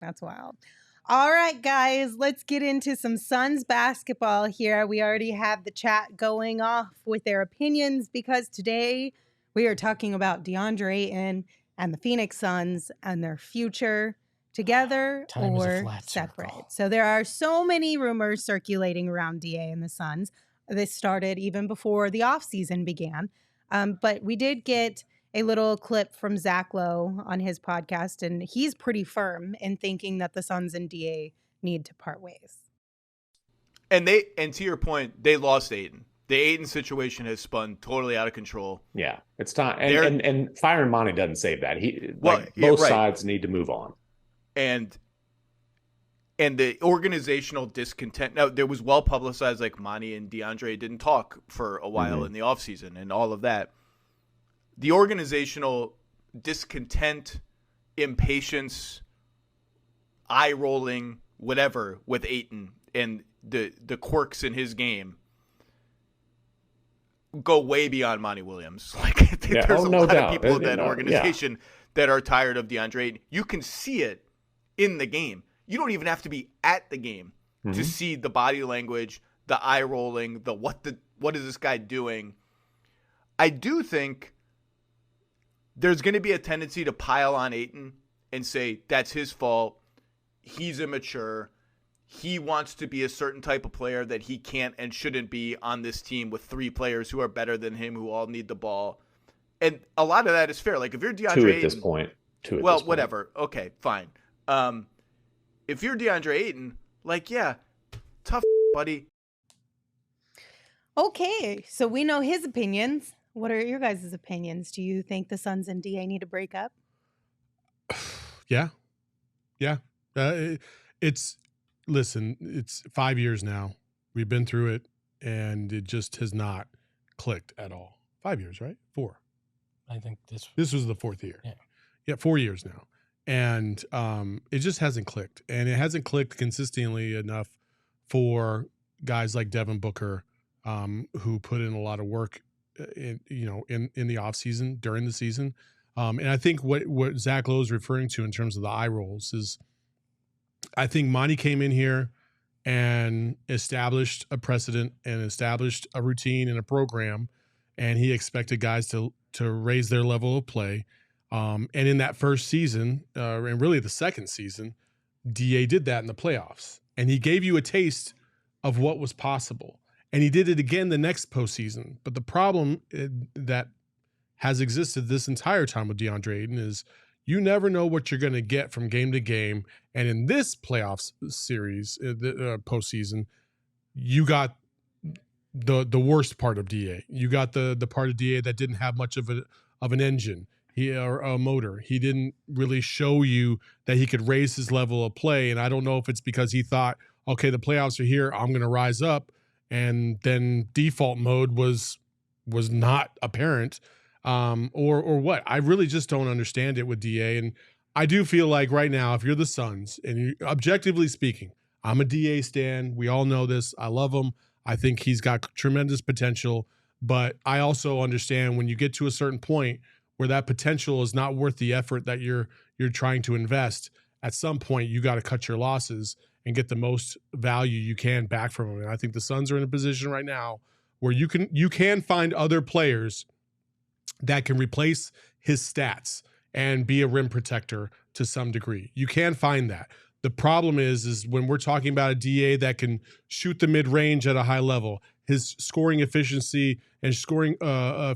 That's wild. All right, guys, let's get into some Suns basketball here. We already have the chat going off with their opinions because today we are talking about Deandre Ayton and the Phoenix Suns and their future together Time is a or flat separate. circle. So there are so many rumors circulating around DA and the Suns. This started even before the offseason began. But we did get a little clip from Zach Lowe on his podcast, and he's pretty firm in thinking that the Suns and DA need to part ways. And to your point, they lost Ayton. The Ayton situation has spun totally out of control. Yeah, it's time. And firing Monty doesn't save that. Both sides need to move on. And the organizational discontent. Now, there was well publicized, like Monty and Deandre didn't talk for a while in the offseason and all of that. The organizational discontent, impatience, eye rolling, whatever with Ayton and the quirks in his game go way beyond Monty Williams. Like there's a lot of people in that organization that are tired of DeAndre Ayton. You can see it in the game. You don't even have to be at the game to see the body language, the eye rolling, what is this guy doing? I do think there's going to be a tendency to pile on Ayton and say that's his fault. He's immature. He wants to be a certain type of player that he can't and shouldn't be on this team with three players who are better than him, who all need the ball. And a lot of that is fair. Like if you're DeAndre Ayton, at this point. Well, whatever. Okay, fine. If you're DeAndre Ayton, tough, buddy. Okay, so we know his opinions. What are your guys' opinions? Do you think the Suns and DA need to break up? Yeah. It's 5 years now. We've been through it, and it just has not clicked at all. 5 years, right? 4. I think this was the 4th year. Yeah, 4 years now. And it just hasn't clicked. And it hasn't clicked consistently enough for guys like Devin Booker, who put in a lot of work in the offseason, during the season. And I think what Zach Lowe is referring to in terms of the eye rolls is I think Monty came in here and established a precedent and established a routine and a program, and he expected guys to raise their level of play. And in that first season, and really the second season, DA did that in the playoffs. And he gave you a taste of what was possible. And he did it again the next postseason. But the problem that has existed this entire time with DeAndre Ayton is you never know what you're going to get from game to game. And in this playoffs series, the postseason, you got the worst part of DA. You got the part of DA that didn't have much of an engine or a motor. He didn't really show you that he could raise his level of play. And I don't know if it's because he thought, okay, the playoffs are here, I'm going to rise up. And then default mode was not apparent, or what. I really just don't understand it with DA. And I do feel like right now, if you're the Suns, and objectively speaking, I'm a DA stan. We all know this. I love him. I think he's got tremendous potential. But I also understand when you get to a certain point where that potential is not worth the effort that you're trying to invest, at some point you got to cut your losses and get the most value you can back from him. And I think the Suns are in a position right now where you can find other players that can replace his stats and be a rim protector to some degree. You can find that. The problem is when we're talking about a DA that can shoot the mid-range at a high level, his scoring efficiency and scoring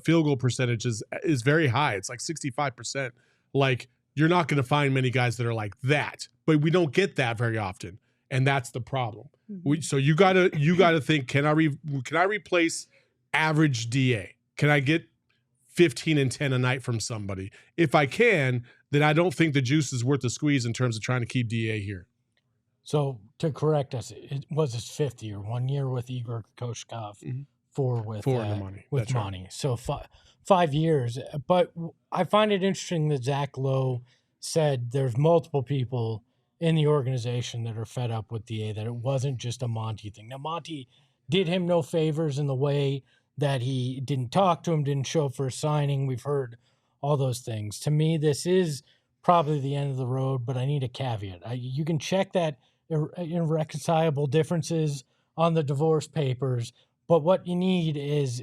field goal percentage is very high. It's like 65%. Like, you're not going to find many guys that are like that, but we don't get that very often. And that's the problem. So you gotta think, can I replace average DA? Can I get 15 and 10 a night from somebody? If I can, then I don't think the juice is worth the squeeze in terms of trying to keep DA here. So to correct us, it was his 5th year, 1 year with Igor Koshkov, 4 with Monty. Right. So 5 years. But I find it interesting that Zach Lowe said there's multiple people in the organization that are fed up with DA, that it wasn't just a Monty thing. Now, Monty did him no favors in the way that he didn't talk to him, didn't show up for a signing. We've heard all those things. To me, this is probably the end of the road, but I need a caveat. You can check that irreconcilable differences on the divorce papers, but what you need is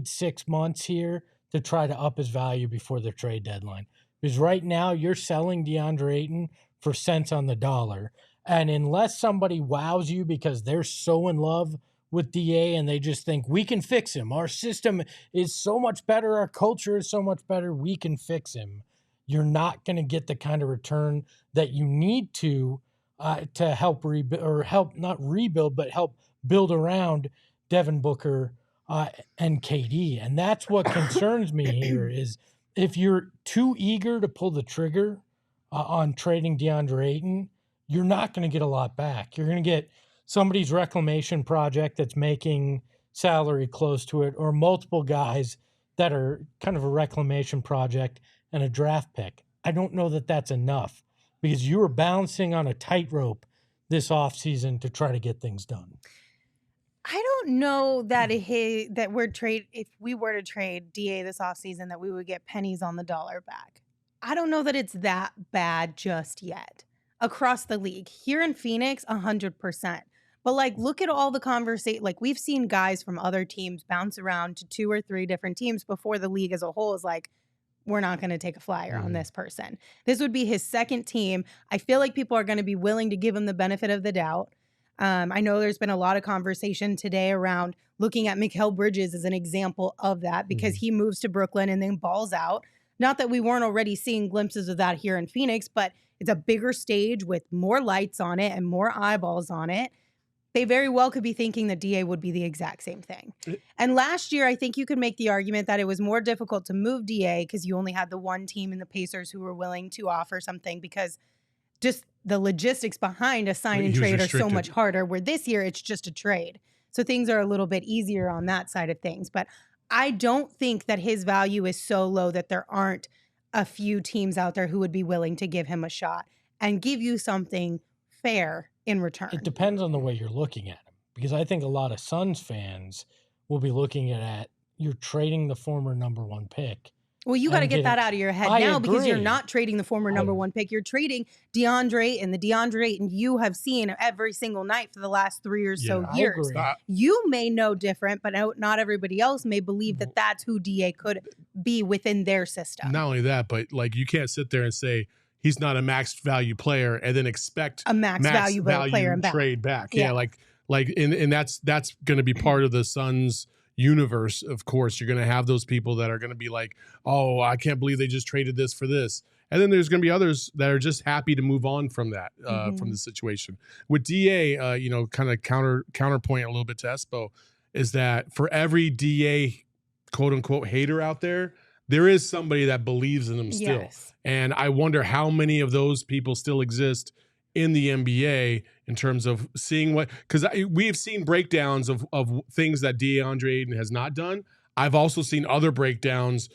6 months here to try to up his value before the trade deadline. Because right now you're selling Deandre Ayton for cents on the dollar. And unless somebody wows you because they're so in love with DA and they just think we can fix him, our system is so much better, our culture is so much better, we can fix him, you're not going to get the kind of return that you need to help rebuild, or help not rebuild, but help build around Devin Booker and KD. And that's what concerns me here is if you're too eager to pull the trigger on trading Deandre Ayton, you're not going to get a lot back. You're going to get somebody's reclamation project that's making salary close to it, or multiple guys that are kind of a reclamation project and a draft pick. I don't know that that's enough, because you were balancing on a tightrope this offseason to try to get things done. I don't know that if we were to trade DA this offseason, that we would get pennies on the dollar back. I don't know that it's that bad just yet. Across the league. Here in Phoenix, 100%. But look at all the conversation. We've seen guys from other teams bounce around to 2 or 3 different teams before the league as a whole is we're not going to take a flyer on this person. This would be his second team. I feel like people are going to be willing to give him the benefit of the doubt. I know there's been a lot of conversation today around looking at Mikal Bridges as an example of that, because he moves to Brooklyn and then balls out. Not that we weren't already seeing glimpses of that here in Phoenix, but it's a bigger stage with more lights on it and more eyeballs on it. They very well could be thinking that DA would be the exact same thing. And last year, I think you could make the argument that it was more difficult to move DA because you only had the one team in the Pacers who were willing to offer something, because just the logistics behind a sign and trade are so much harder, where this year it's just a trade. So things are a little bit easier on that side of things. But I don't think that his value is so low that there aren't a few teams out there who would be willing to give him a shot and give you something fair in return. It depends on the way you're looking at him, because I think a lot of Suns fans will be looking at you're trading the former number 1 pick. Well, you got to get that out of your head now, because you're not trading the former number 1 pick. You're trading Deandre Ayton, the Deandre Ayton you have seen every single night for the last 3 or so years. You may know different, but not everybody else may believe that that's who DA could be within their system. Not only that, but you can't sit there and say he's not a max value player and then expect a max value player and trade back. Yeah, and that's going to be part of the Suns universe. Of course, you're going to have those people that are going to be like, oh, I can't believe they just traded this for this. And then there's going to be others that are just happy to move on from that, from the situation. With DA, kind of counterpoint a little bit to Espo, is that for every DA quote unquote hater out there is somebody that believes in them still. Yes. And I wonder how many of those people still exist in the NBA in terms of seeing because we have seen breakdowns of things that Deandre Ayton has not done. I've also seen other breakdowns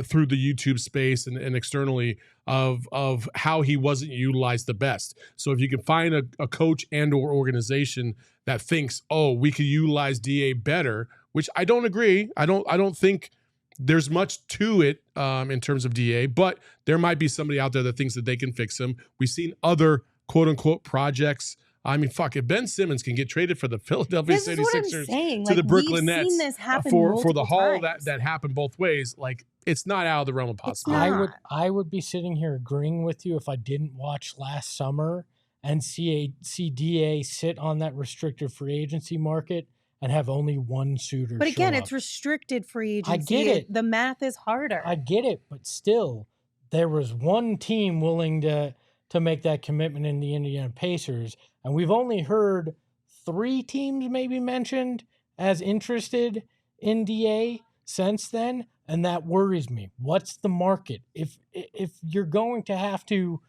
through the YouTube space and externally of how he wasn't utilized the best. So if you can find a coach and or organization that thinks, oh, we could utilize DA better, which I don't agree. I don't think there's much to it in terms of DA, but there might be somebody out there that thinks that they can fix him. We've seen other quote unquote projects. I mean, fuck, if Ben Simmons can get traded for the Philadelphia 76ers to the Brooklyn Nets for the haul that happened both ways, it's not out of the realm of possibility. I would be sitting here agreeing with you if I didn't watch last summer and see DA sit on that restricted free agency market and have only one suitor. But again, it's restricted free agency. I get it. The math is harder. I get it, but still, there was one team willing to make that commitment in the Indiana Pacers, and we've only heard 3 teams maybe mentioned as interested in DA since then, and that worries me. What's the market? If you're going to have to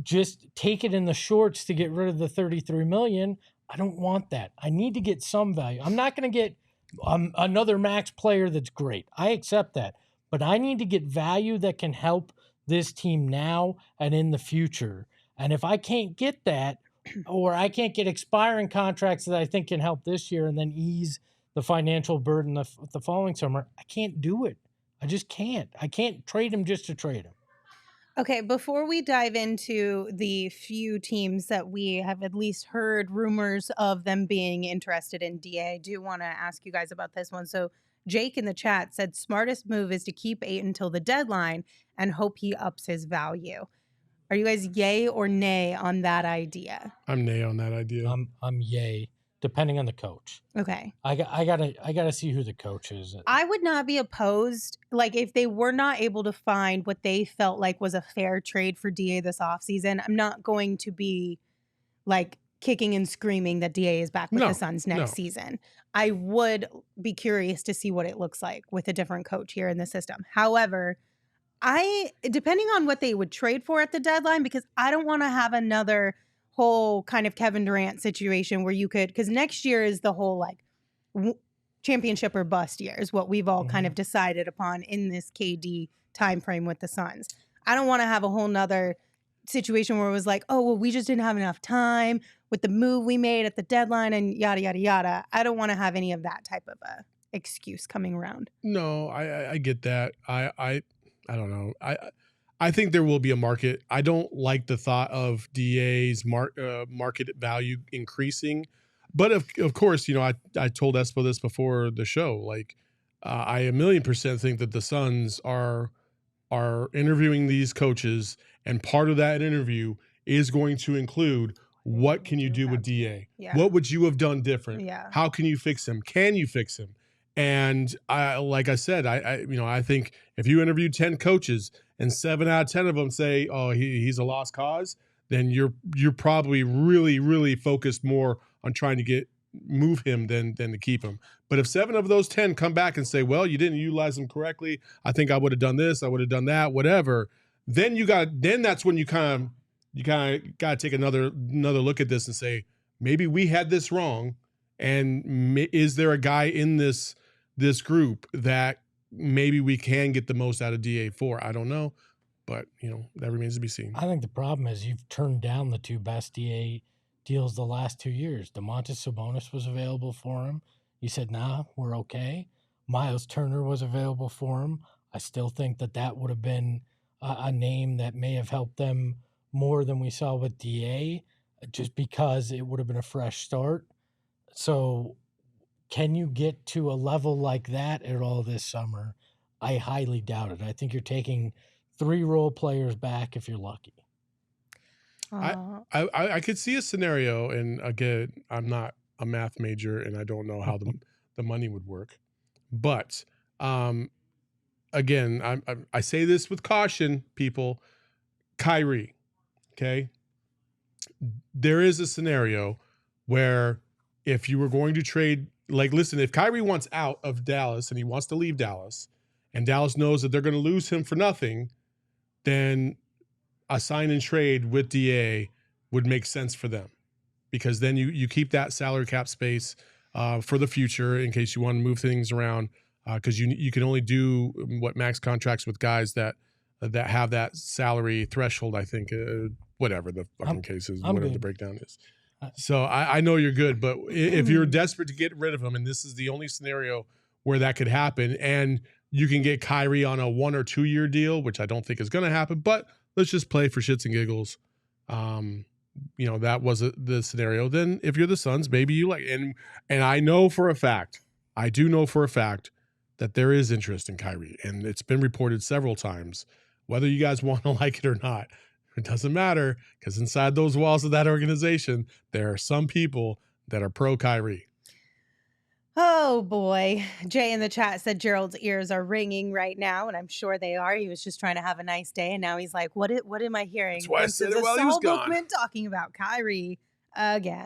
just take it in the shorts to get rid of the $33 million, I don't want that. I need to get some value. I'm not going to get another max player that's great. I accept that, but I need to get value that can help this team now and in the future. And if I can't get that, or I can't get expiring contracts that I think can help this year and then ease the financial burden the following summer, I can't do it. I just can't. I can't trade him just to trade him. Okay, before we dive into the few teams that we have at least heard rumors of them being interested in DA, I do want to ask you guys about this one. So Jake in the chat said smartest move is to keep Ayton until the deadline and hope he ups his value. Are you guys yay or nay on that idea? I'm nay on that idea. I'm yay, depending on the coach. Okay. I gotta see who the coach is. I would not be opposed, like if they were not able to find what they felt like was a fair trade for DA this offseason. I'm not going to be like kicking and screaming that DA is back with the Suns next season. I would be curious to see what it looks like with a different coach here in the system. However, depending on what they would trade for at the deadline, because I don't want to have another whole kind of Kevin Durant situation where you could, because next year is the whole like championship or bust year is what we've all kind of decided upon in this KD timeframe with the Suns. I don't want to have a whole nother situation where it was like, oh, well, we just didn't have enough time with the move we made at the deadline and yada, yada, yada. I don't want to have any of that type of a excuse coming around. No, I get that. I don't know. I think there will be a market. I don't like the thought of DA's market value increasing, but of course, you know, I told Espo this before the show. Like, I 1,000,000% think that the Suns are interviewing these coaches, and part of that interview is going to include what can you do with DA? Yeah. What would you have done different? Yeah. How can you fix him? Can you fix him? And like I said, I think if you interview 10 coaches and 7 out of 10 of them say, "Oh, he's a lost cause," then you're probably really, really focused more on trying to move him than to keep him. But if 7 of those 10 come back and say, "Well, you didn't utilize him correctly. I think I would have done this. I would have done that. Whatever," then that's when you kind of got to take another look at this and say, maybe we had this wrong, and is there a guy in this group that maybe we can get the most out of DA for? I don't know, but you know, that remains to be seen. I think the problem is you've turned down the 2 best DA deals the last 2 years. Domantas Sabonis was available for him. You said, nah, we're okay. Miles Turner was available for him. I still think that would have been a name that may have helped them more than we saw with DA, just because it would have been a fresh start. So can you get to a level like that at all this summer? I highly doubt it. I think you're taking 3 role players back if you're lucky. I could see a scenario, and again, I'm not a math major and I don't know how the money would work. But again, I say this with caution, people. Kyrie, okay? There is a scenario where if you were going to trade, like, listen, if Kyrie wants out of Dallas and he wants to leave Dallas, and Dallas knows that they're going to lose him for nothing, then a sign and trade with DA would make sense for them, because then you keep that salary cap space for the future in case you want to move things around, because you can only do what max contracts with guys that have that salary threshold, I think, whatever the fucking case is, whatever the breakdown is. So I know you're good, but if you're desperate to get rid of him, and this is the only scenario where that could happen, and you can get Kyrie on a 1 or 2 year deal, which I don't think is going to happen, but let's just play for shits and giggles. You know, that was the scenario. Then if you're the Suns, maybe you like, and I know for a fact, I do know for a fact that there is interest in Kyrie, and it's been reported several times. Whether you guys want to like it or not, it doesn't matter, because inside those walls of that organization, there are some people that are pro Kyrie. Oh boy. Jay in the chat said Gerald's ears are ringing right now, and I'm sure they are. He was just trying to have a nice day, and now he's like, what am I hearing? That's why I said it while he was gone. Talking about Kyrie again.